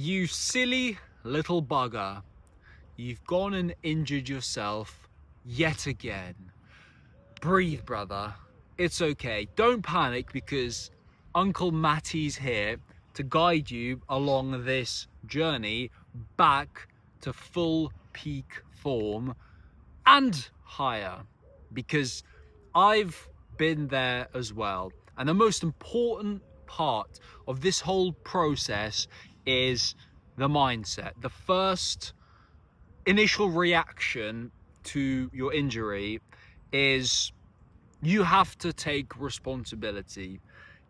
You silly little bugger. You've gone and injured yourself yet again. Breathe, brother. It's okay. Don't panic because Uncle Matty's here to guide you along this journey back to full peak form and higher, because I've been there as well. And the most important part of this whole process is the mindset. The first initial reaction to your injury is you have to take responsibility.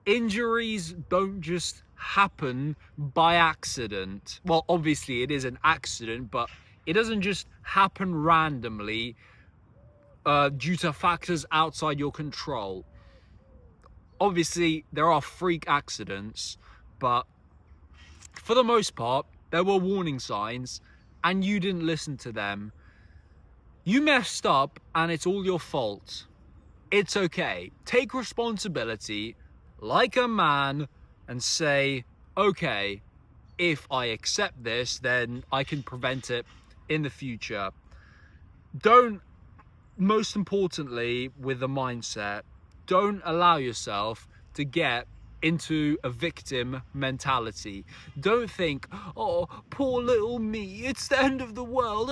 Injuries don't just happen by accident. Well, obviously it is an accident, but it doesn't just happen randomly due to factors outside your control. Obviously, there are freak accidents, but for the most part, there were warning signs and you didn't listen to them. You messed up and it's all your fault. It's okay. Take responsibility like a man and say, okay, if I accept this, then I can prevent it in the future. Don't, most importantly, with the mindset, don't allow yourself to get into a victim mentality. Don't think, oh, poor little me, it's the end of the world,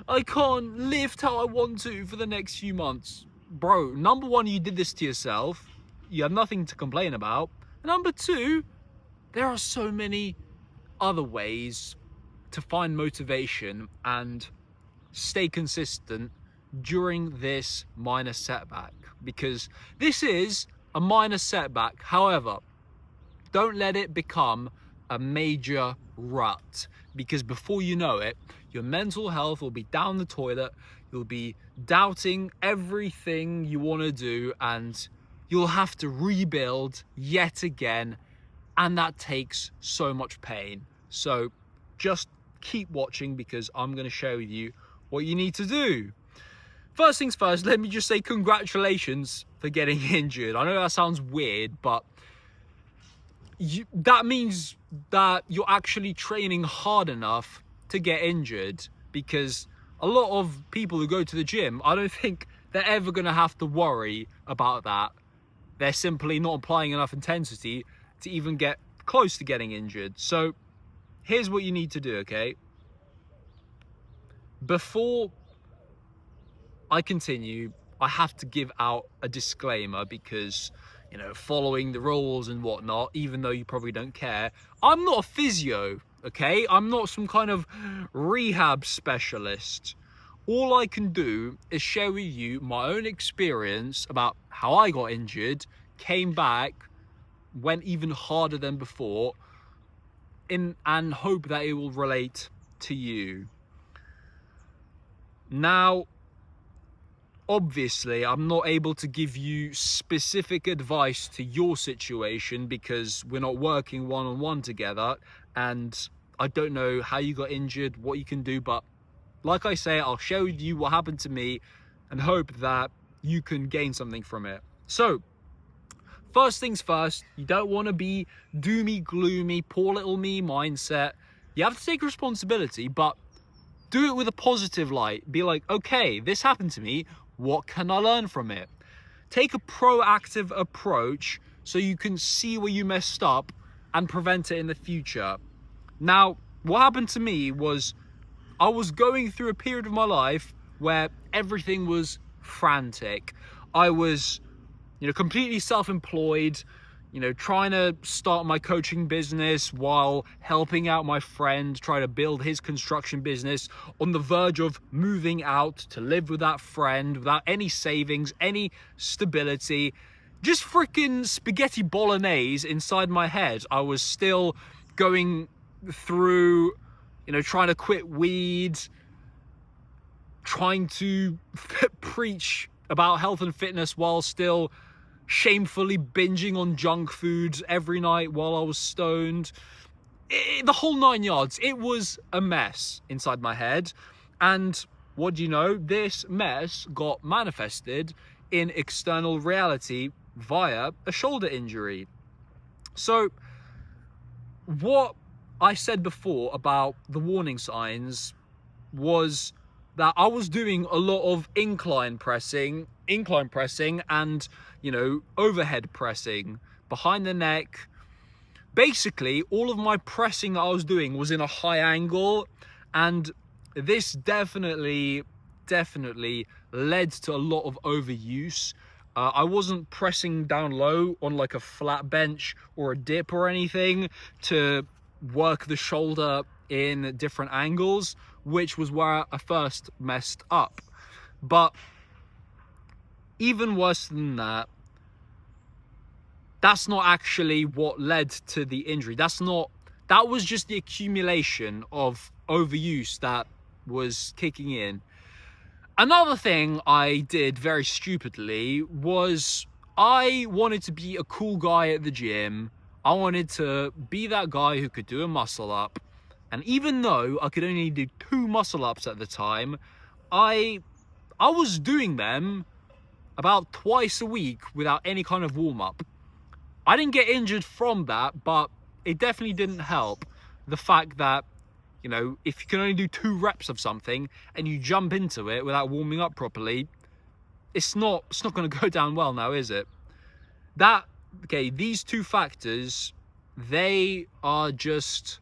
I can't live how I want to for the next few months. Bro, number one, you did this to yourself. You have nothing to complain about. Number two, there are so many other ways to find motivation and stay consistent during this minor setback, because this is a minor setback. However, don't let it become a major rut, because before you know it, your mental health will be down the toilet. You'll be doubting everything you want to do and you'll have to rebuild yet again, and that takes so much pain. So just keep watching because I'm going to share with you what you need to do. First things first, let me just say congratulations for getting injured. I know that sounds weird, but that means that you're actually training hard enough to get injured, because a lot of people who go to the gym, I don't think they're ever going to have to worry about that. They're simply not applying enough intensity to even get close to getting injured. So here's what you need to do, okay? Before I continue, I have to give out a disclaimer because, you know, following the rules and whatnot, even though you probably don't care, I'm not a physio, okay? I'm not some kind of rehab specialist. All I can do is share with you my own experience about how I got injured, came back, went even harder than before, and hope that it will relate to you. Now, obviously, I'm not able to give you specific advice to your situation because we're not working one-on-one together, and I don't know how you got injured, what you can do, but like I say, I'll share with you what happened to me and hope that you can gain something from it. So, first things first, you don't want to be doomy, gloomy, poor little me mindset. You have to take responsibility, but do it with a positive light. Be like, okay, this happened to me. What can I learn from it? Take a proactive approach so you can see where you messed up and prevent it in the future. Now, what happened to me was I was going through a period of my life where everything was frantic. I was, completely self-employed, trying to start my coaching business while helping out my friend try to build his construction business, on the verge of moving out to live with that friend without any savings, any stability, just freaking spaghetti bolognese inside my head. I was still going through, trying to quit weed, trying to preach about health and fitness while still shamefully binging on junk foods every night while I was stoned. The whole 9 yards. It was a mess inside my head. And what do you know? This mess got manifested in external reality via a shoulder injury. So what I said before about the warning signs was that I was doing a lot of incline pressing and, you know, overhead pressing behind the neck. Basically, all of my pressing that I was doing was in a high angle, and this definitely led to a lot of overuse. I wasn't pressing down low on like a flat bench or a dip or anything to work the shoulder in different angles, which was where I first messed up. But even worse than that, that's not actually what led to the injury. That was just the accumulation of overuse that was kicking in. Another thing I did very stupidly was I wanted to be a cool guy at the gym. I wanted to be that guy who could do a muscle up. And even though I could only do 2 muscle ups at the time, I was doing them about twice a week without any kind of warm up. I didn't get injured from that, but it definitely didn't help the fact that, you know, if you can only do 2 reps of something and you jump into it without warming up properly, it's not going to go down well now, is it? These 2 factors, they are just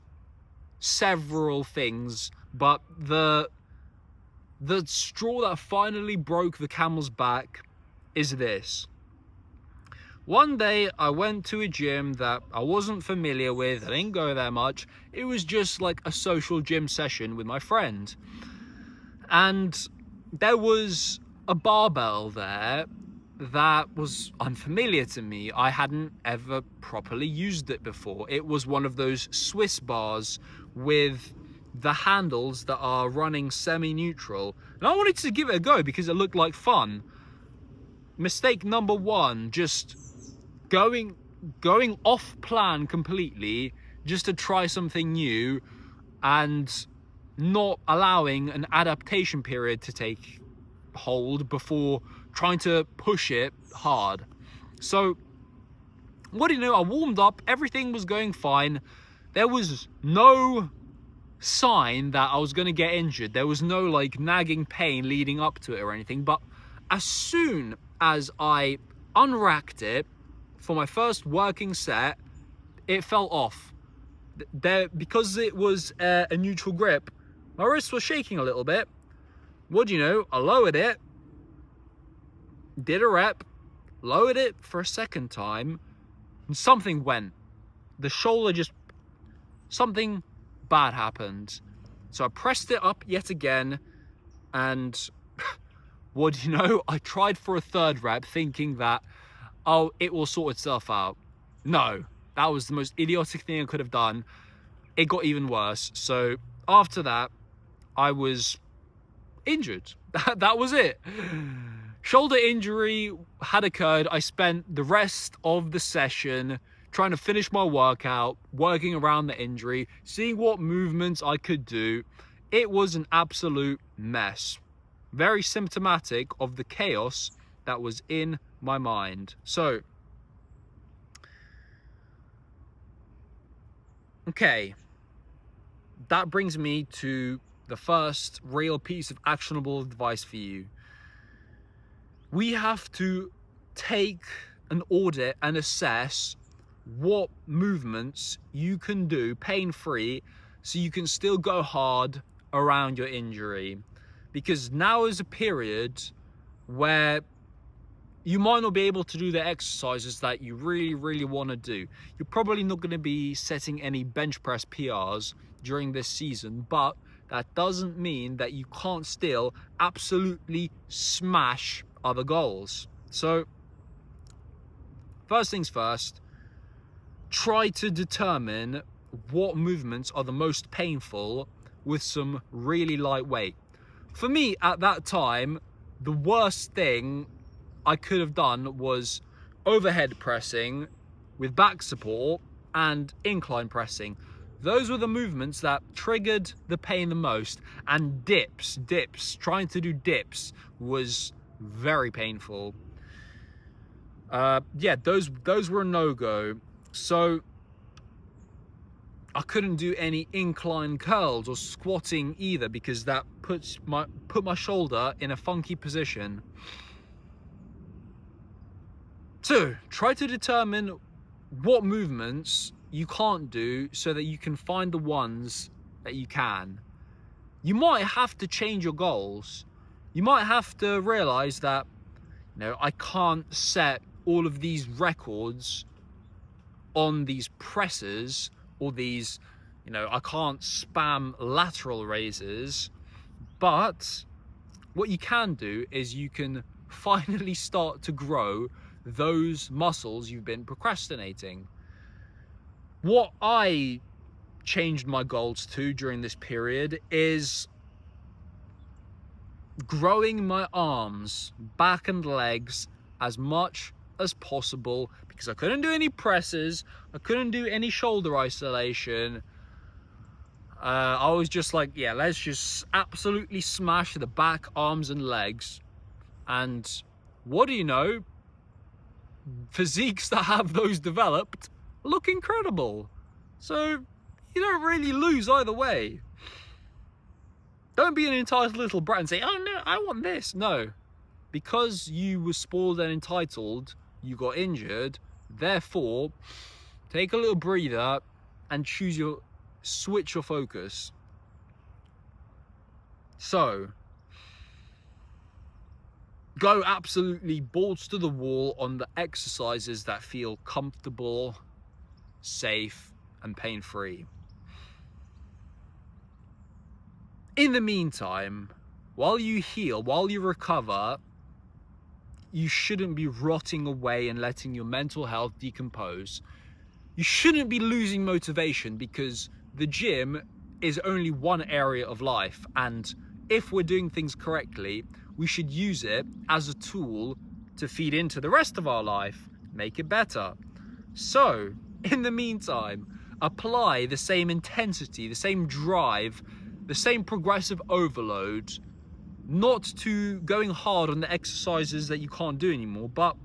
several things, but the straw that finally broke the camel's back is this. One day I went to a gym that I wasn't familiar with. I didn't go there much. It was just like a social gym session with my friend. And there was a barbell there that was unfamiliar to me. I hadn't ever properly used it before. It was one of those Swiss bars with the handles that are running semi-neutral. And I wanted to give it a go because it looked like fun. Mistake number 1, just going off plan completely just to try something new and not allowing an adaptation period to take hold before trying to push it hard. So what do you know, I warmed up, everything was going fine. There was no sign that I was going to get injured. There was no like nagging pain leading up to it or anything. But as soon as I unracked it for my first working set, it fell off. Because it was a neutral grip, my wrist was shaking a little bit. What do you know, I lowered it, did a rep, lowered it for a second time, and something went. The shoulder something bad happened. So I pressed it up yet again, and what do you know, I tried for a 3rd rep thinking that, oh, it will sort itself out. No, that was the most idiotic thing I could have done. It got even worse. So after that, I was injured. That was it. Shoulder injury had occurred. I spent the rest of the session trying to finish my workout, working around the injury, seeing what movements I could do. It was an absolute mess. Very symptomatic of the chaos that was in my mind. So, okay, that brings me to the first real piece of actionable advice for you. We have to take an audit and assess what movements you can do pain-free so you can still go hard around your injury. Because now is a period where you might not be able to do the exercises that you really want to do. You're probably not going to be setting any bench press PRs during this season, but that doesn't mean that you can't still absolutely smash other goals. So, first things first, try to determine what movements are the most painful with some really light weight. For me, at that time, the worst thing I could have done was overhead pressing with back support and incline pressing. Those were the movements that triggered the pain the most. And dips, trying to do dips was very painful. Those were a no-go. So I couldn't do any incline curls or squatting either, because that put my shoulder in a funky position. So try to determine what movements you can't do so that you can find the ones that you can. You might have to change your goals. You might have to realize that, I can't set all of these records on these presses, or these, I can't spam lateral raises. But what you can do is you can finally start to grow those muscles you've been procrastinating. What I changed my goals to during this period is growing my arms, back and legs as much as possible, because I couldn't do any presses, I couldn't do any shoulder isolation. I was just like, yeah, let's just absolutely smash the back, arms and legs. And what do you know? Physiques that have those developed look incredible. So you don't really lose either way. Don't be an entitled little brat and say, oh no, I want this. No, because you were spoiled and entitled, you got injured. Therefore, take a little breather and switch your focus. So, go absolutely balls to the wall on the exercises that feel comfortable, safe, and pain-free. In the meantime, while you heal, while you recover, you shouldn't be rotting away and letting your mental health decompose. You shouldn't be losing motivation, because the gym is only one area of life, and if we're doing things correctly, we should use it as a tool to feed into the rest of our life, make it better. So, in the meantime, apply the same intensity, the same drive, the same progressive overload, not to going hard on the exercises that you can't do anymore, but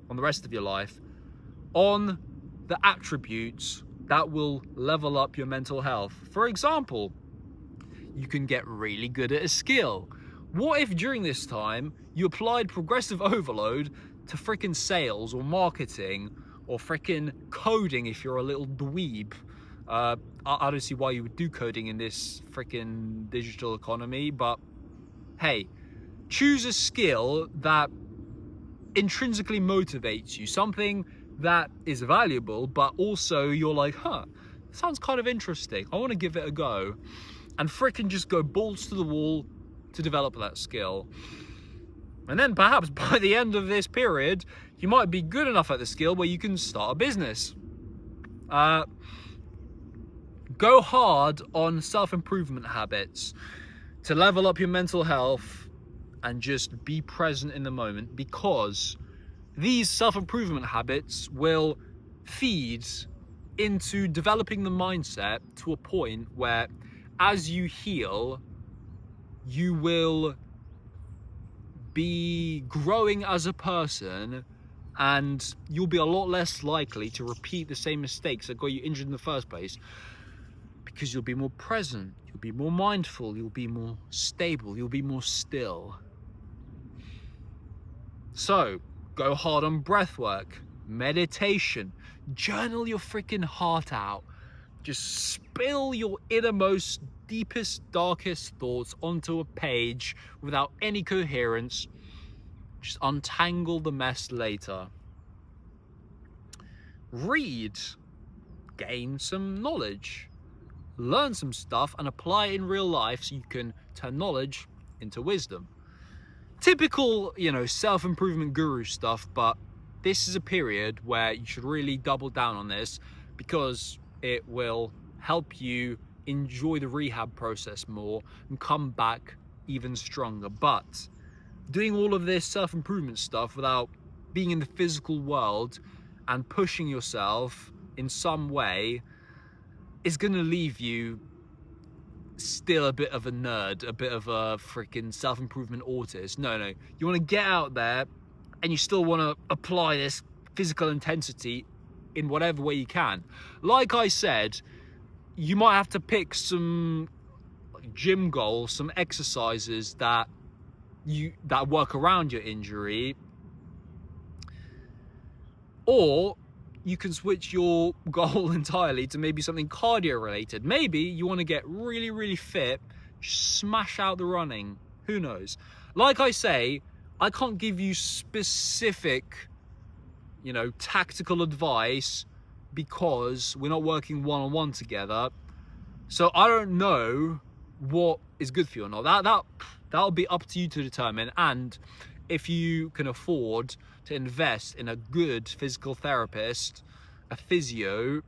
on the rest of your life, on the attributes that will level up your mental health. For example, you can get really good at a skill. What if during this time you applied progressive overload to freaking sales or marketing or freaking coding if you're a little dweeb? I don't see why you would do coding in this freaking digital economy, but hey, choose a skill that intrinsically motivates you, something that is valuable, but also you're like, sounds kind of interesting, I want to give it a go, and freaking just go balls to the wall to develop that skill. And then perhaps by the end of this period, you might be good enough at the skill where you can start a business. Go hard on self-improvement habits to level up your mental health and just be present in the moment, because these self-improvement habits will feed into developing the mindset to a point where as you heal, you will be growing as a person, and you'll be a lot less likely to repeat the same mistakes that got you injured in the first place, because you'll be more present, you'll be more mindful, you'll be more stable, you'll be more still. So, go hard on breath work, meditation, journal your freaking heart out. Just spill your innermost, deepest, darkest thoughts onto a page without any coherence. Just untangle the mess later. Read, gain some knowledge, learn some stuff and apply it in real life so you can turn knowledge into wisdom. Typical, self-improvement guru stuff, but this is a period where you should really double down on this, because it will help you enjoy the rehab process more and come back even stronger. But doing all of this self-improvement stuff without being in the physical world and pushing yourself in some way is going to leave you still a bit of a nerd, a bit of a freaking self-improvement autist. No, you want to get out there and you still want to apply this physical intensity in whatever way you can. Like I said, you might have to pick some gym goals, some exercises that work around your injury, or you can switch your goal entirely to maybe something cardio related. Maybe you want to get really, really fit, smash out the running. Who knows? Like I say, I can't give you specific, tactical advice because we're not working one-on-one together. So I don't know what is good for you or not. That'll be up to you to determine. And if you can afford to invest in a good physical therapist, a physio,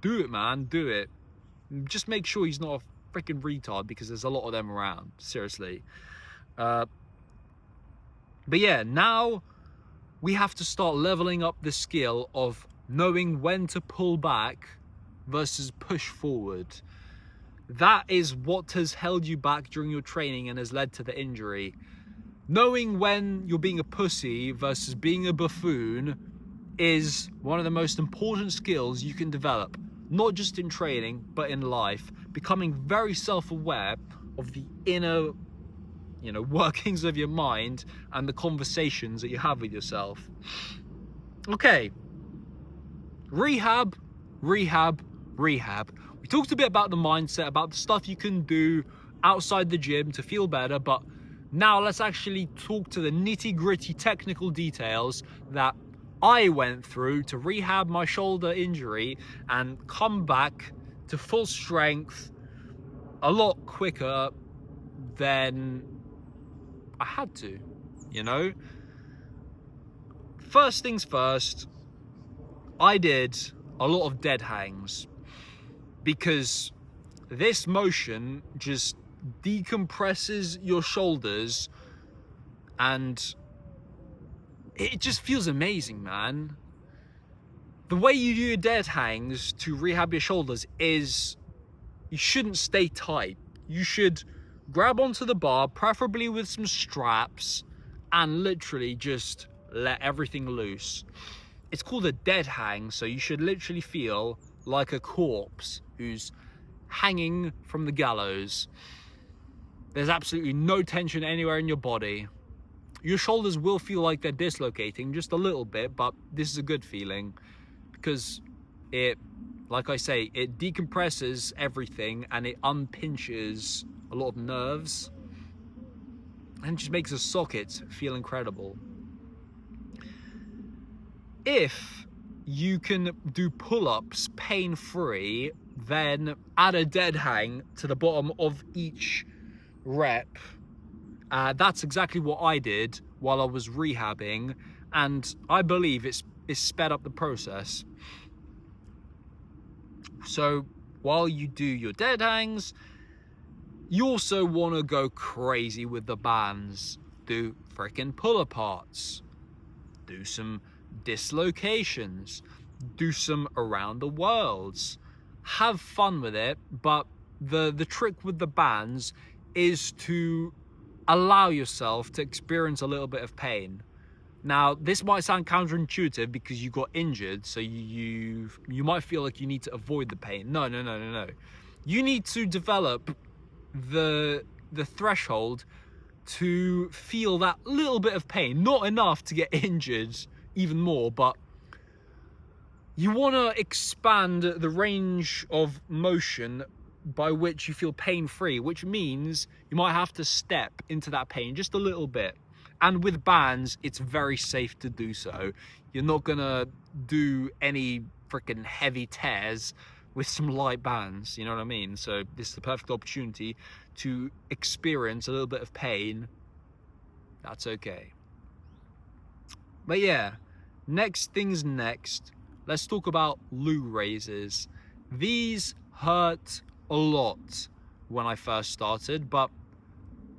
do it, man, do it. Just make sure he's not a freaking retard, because there's a lot of them around, seriously. But yeah, now we have to start leveling up the skill of knowing when to pull back versus push forward. That is what has held you back during your training and has led to the injury. Knowing when you're being a pussy versus being a buffoon is one of the most important skills you can develop, not just in training, but in life. Becoming very self-aware of the inner, workings of your mind and the conversations that you have with yourself. Okay, rehab. We talked a bit about the mindset, about the stuff you can do outside the gym to feel better, but now let's actually talk to the nitty-gritty technical details that I went through to rehab my shoulder injury and come back to full strength a lot quicker than I had to, First things first, I did a lot of dead hangs, because this motion just decompresses your shoulders and it just feels amazing, man. The way you do your dead hangs to rehab your shoulders is you shouldn't stay tight. You should grab onto the bar, preferably with some straps, and literally just let everything loose. It's called a dead hang, so you should literally feel like a corpse who's hanging from the gallows. There's absolutely no tension anywhere in your body. Your shoulders will feel like they're dislocating just a little bit, but this is a good feeling because it, like I say, it decompresses everything and it unpinches a lot of nerves and just makes the socket feel incredible. If you can do pull-ups pain-free, then add a dead hang to the bottom of each rep. That's exactly what I did while I was rehabbing, and I believe it's sped up the process. So while you do your dead hangs, you also want to go crazy with the bands. Do freaking pull-aparts. Do some dislocations. Do some around the worlds. Have fun with it, but the trick with the bands is to allow yourself to experience a little bit of pain. Now, this might sound counterintuitive because you got injured, so you might feel like you need to avoid the pain. No. You need to develop the threshold to feel that little bit of pain. Not enough to get injured even more, but you want to expand the range of motion by which you feel pain-free, which means you might have to step into that pain just a little bit. And with bands, it's very safe to do so. You're not gonna do any freaking heavy tears with some light bands, you know what I mean? So this is the perfect opportunity to experience a little bit of pain. That's okay. But yeah, next things next, let's talk about loo raises. These hurt a lot when I first started, but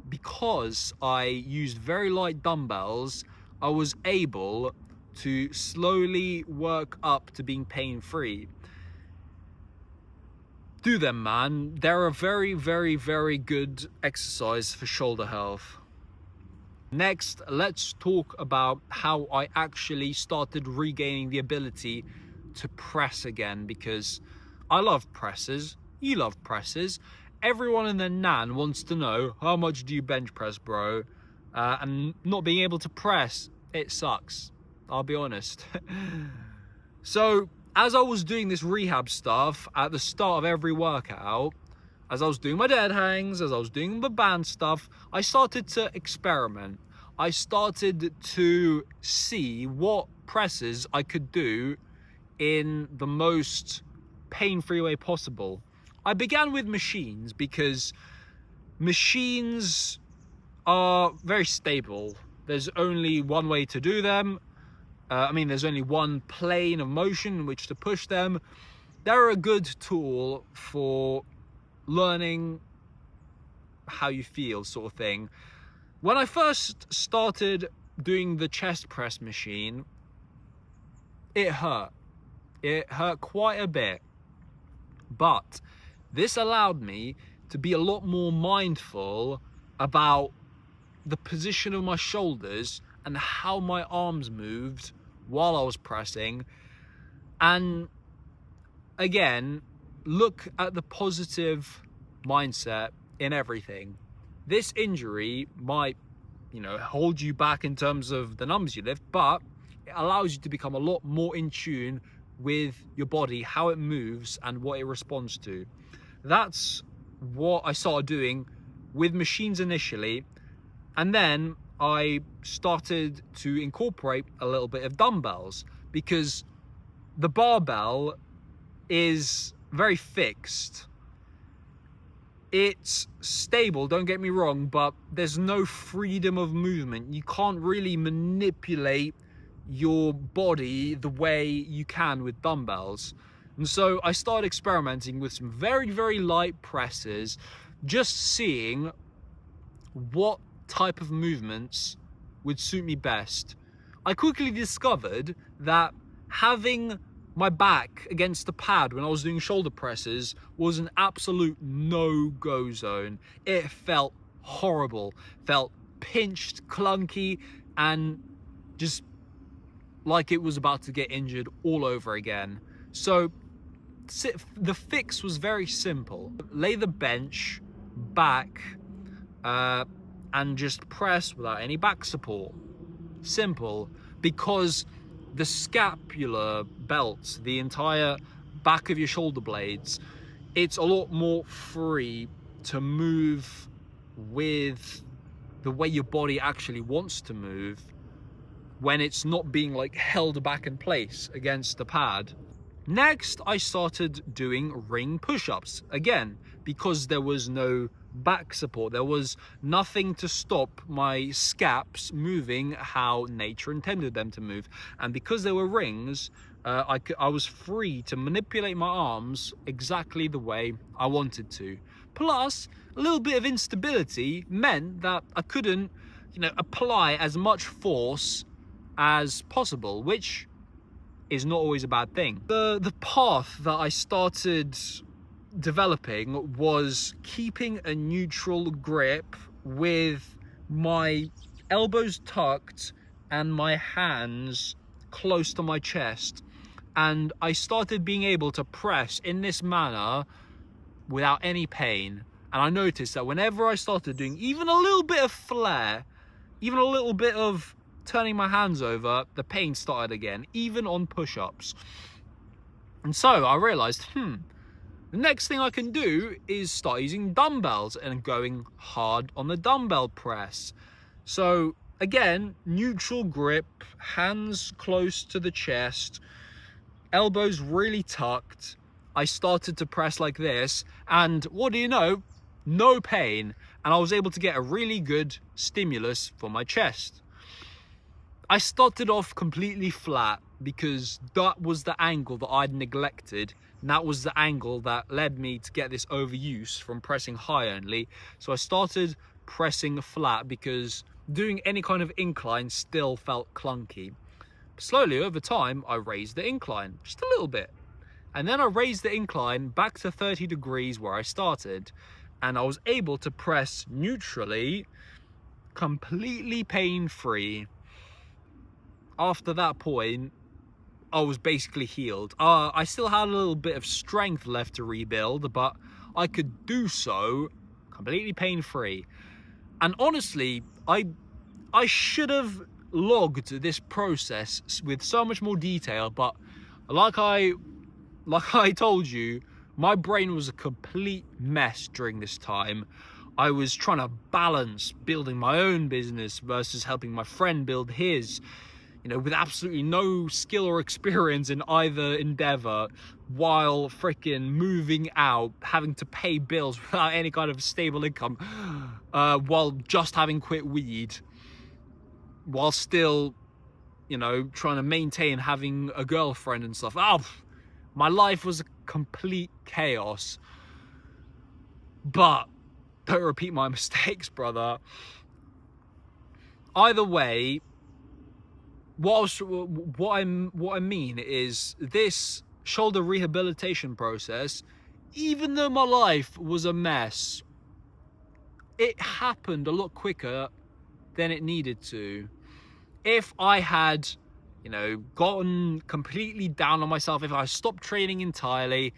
because I used very light dumbbells, I was able to slowly work up to being pain-free. Do them, man. They're a very, very, very good exercise for shoulder health. Next, let's talk about how I actually started regaining the ability to press again, because I love presses. You love presses. Everyone and their nan wants to know, how much do you bench press, bro? And not being able to press, it sucks. I'll be honest. So as I was doing this rehab stuff at the start of every workout, as I was doing my dead hangs, as I was doing the band stuff, I started to experiment. I started to see what presses I could do in the most pain-free way possible. I began with machines because machines are very stable. There's only one way to do them. There's only one plane of motion in which to push them. They're a good tool for learning how you feel, sort of thing. When I first started doing the chest press machine, it hurt. It hurt quite a bit. But this allowed me to be a lot more mindful about the position of my shoulders and how my arms moved while I was pressing. And again, look at the positive mindset in everything. This injury might, hold you back in terms of the numbers you lift, but it allows you to become a lot more in tune with your body, how it moves and what it responds to. That's what I started doing with machines initially, and then I started to incorporate a little bit of dumbbells, because the barbell is very fixed. It's stable, don't get me wrong, but there's no freedom of movement. You can't really manipulate your body the way you can with dumbbells. And so I started experimenting with some very, very light presses, just seeing what type of movements would suit me best. I quickly discovered that having my back against the pad when I was doing shoulder presses was an absolute no-go zone. It felt horrible, felt pinched, clunky, and just like it was about to get injured all over again. So the fix was very simple. Lay the bench back and just press without any back support. Simple, because the scapular belt, the entire back of your shoulder blades, it's a lot more free to move with the way your body actually wants to move when it's not being like held back in place against the pad. Next, I started doing ring push-ups again, because there was no back support. There was nothing to stop my scaps moving how nature intended them to move. And because there were rings, I was free to manipulate my arms exactly the way I wanted to. Plus, a little bit of instability meant that I couldn't, apply as much force as possible, which is not always a bad thing. The path that I started developing was keeping a neutral grip with my elbows tucked and my hands close to my chest, and I started being able to press in this manner without any pain. And I noticed that whenever I started doing even a little bit of flair, even a little bit of turning my hands over, the pain started again, even on push-ups. And so I realized, the next thing I can do is start using dumbbells and going hard on the dumbbell press. So again, neutral grip, hands close to the chest, elbows really tucked. I started to press like this, and what do you know? No pain. And I was able to get a really good stimulus for my chest. I started off completely flat because that was the angle that I'd neglected, and that was the angle that led me to get this overuse from pressing high only. So I started pressing flat because doing any kind of incline still felt clunky. Slowly over time, I raised the incline just a little bit, and then I raised the incline back to 30 degrees where I started, and I was able to press neutrally, completely pain-free. After that point, I was basically healed. I still had a little bit of strength left to rebuild, but I could do so completely pain-free. And honestly, I should have logged this process with so much more detail, but like I told you, my brain was a complete mess during this time. I was trying to balance building my own business versus helping my friend build his, you know, with absolutely no skill or experience in either endeavor, while freaking moving out, having to pay bills without any kind of stable income, while just having quit weed, while still, you know, trying to maintain having a girlfriend and stuff. Oh, my life was a complete chaos. But don't repeat my mistakes, brother. Either way, what I mean is this shoulder rehabilitation process, even though my life was a mess, it happened a lot quicker than it needed to. If I had, you know, gotten completely down on myself, if I stopped training entirely,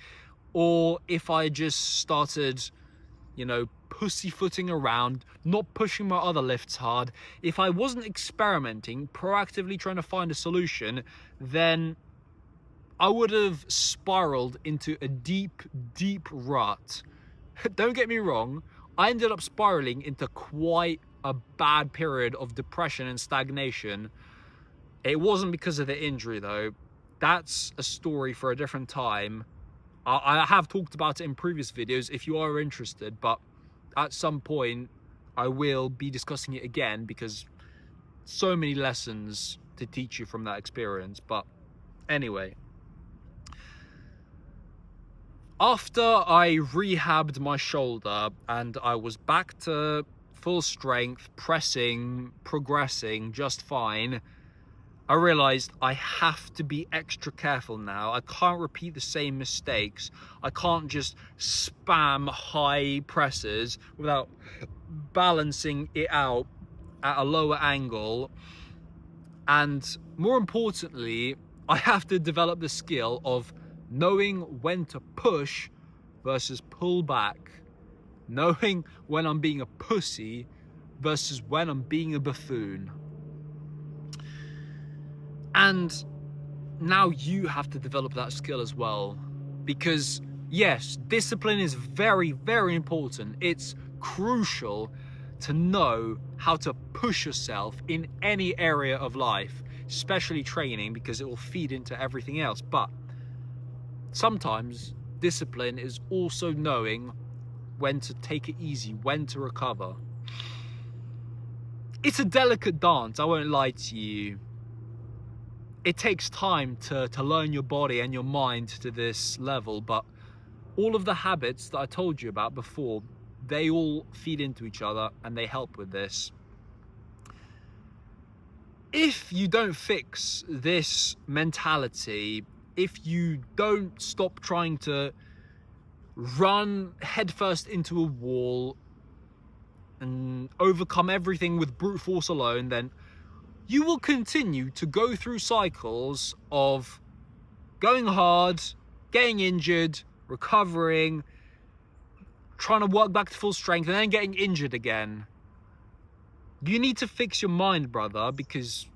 or if I just started, you know, pussyfooting around, not pushing my other lifts hard, if I wasn't experimenting, proactively trying to find a solution, then I would have spiraled into a deep, deep rut. Don't get me wrong, I ended up spiraling into quite a bad period of depression and stagnation. It wasn't because of the injury though. That's a story for a different time. I have talked about it in previous videos if you are interested, but at some point I will be discussing it again because so many lessons to teach you from that experience. But anyway, after I rehabbed my shoulder and I was back to full strength, pressing, progressing just fine, I realized I have to be extra careful now. I can't repeat the same mistakes. I can't just spam high presses without balancing it out at a lower angle. And more importantly, I have to develop the skill of knowing when to push versus pull back. Knowing when I'm being a pussy versus when I'm being a buffoon. And now you have to develop that skill as well, because yes, discipline is very, very important. It's crucial to know how to push yourself in any area of life, especially training, because it will feed into everything else. But sometimes discipline is also knowing when to take it easy, when to recover. It's a delicate dance, I won't lie to you. It takes time to learn your body and your mind to this level, but all of the habits that I told you about before, they all feed into each other and they help with this. If you don't fix this mentality, if you don't stop trying to run headfirst into a wall and overcome everything with brute force alone, then you will continue to go through cycles of going hard, getting injured, recovering, trying to work back to full strength, and then getting injured again. You need to fix your mind, brother, because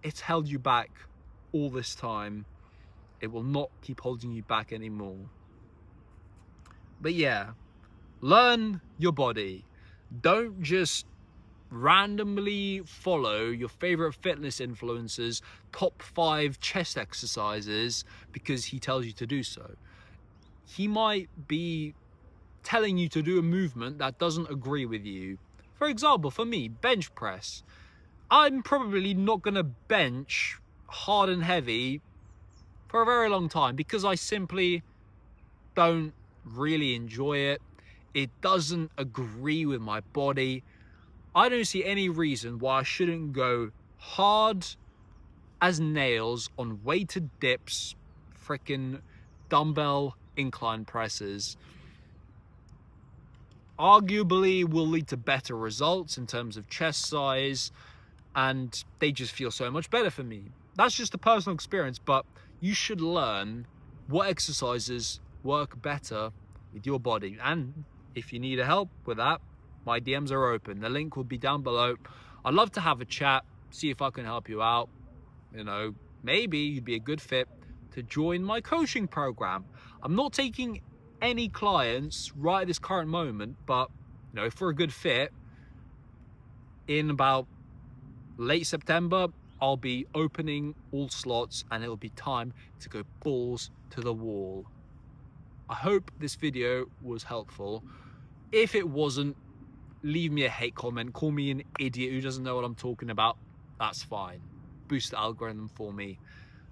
it's held you back all this time. It will not keep holding you back anymore. But yeah, learn your body. Don't just randomly follow your favorite fitness influencer's top 5 chest exercises because he tells you to do so. He might be telling you to do a movement that doesn't agree with you. For example, for me, bench press. I'm probably not going to bench hard and heavy for a very long time because I simply don't really enjoy it. It doesn't agree with my body. I don't see any reason why I shouldn't go hard as nails on weighted dips, frickin' dumbbell incline presses. Arguably will lead to better results in terms of chest size, and they just feel so much better for me. that's just a personal experience, but you should learn what exercises work better with your body. And if you need help with that, my DMs are open. The link will be down below. I'd love to have a chat, see if I can help you out. You know, maybe you'd be a good fit to join my coaching program. I'm not taking any clients right at this current moment, but you know, if we're a good fit, in about late September, I'll be opening all slots and it'll be time to go balls to the wall. I hope this video was helpful. If it wasn't, leave me a hate comment, call me an idiot who doesn't know what I'm talking about. That's fine. Boost the algorithm for me.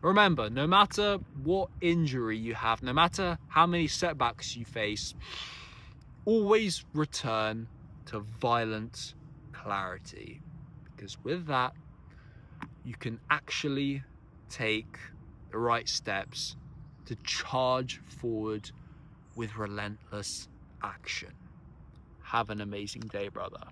Remember, no matter what injury you have, no matter how many setbacks you face, always return to violent clarity. Because with that, you can actually take the right steps to charge forward with relentless action. Have an amazing day, brother.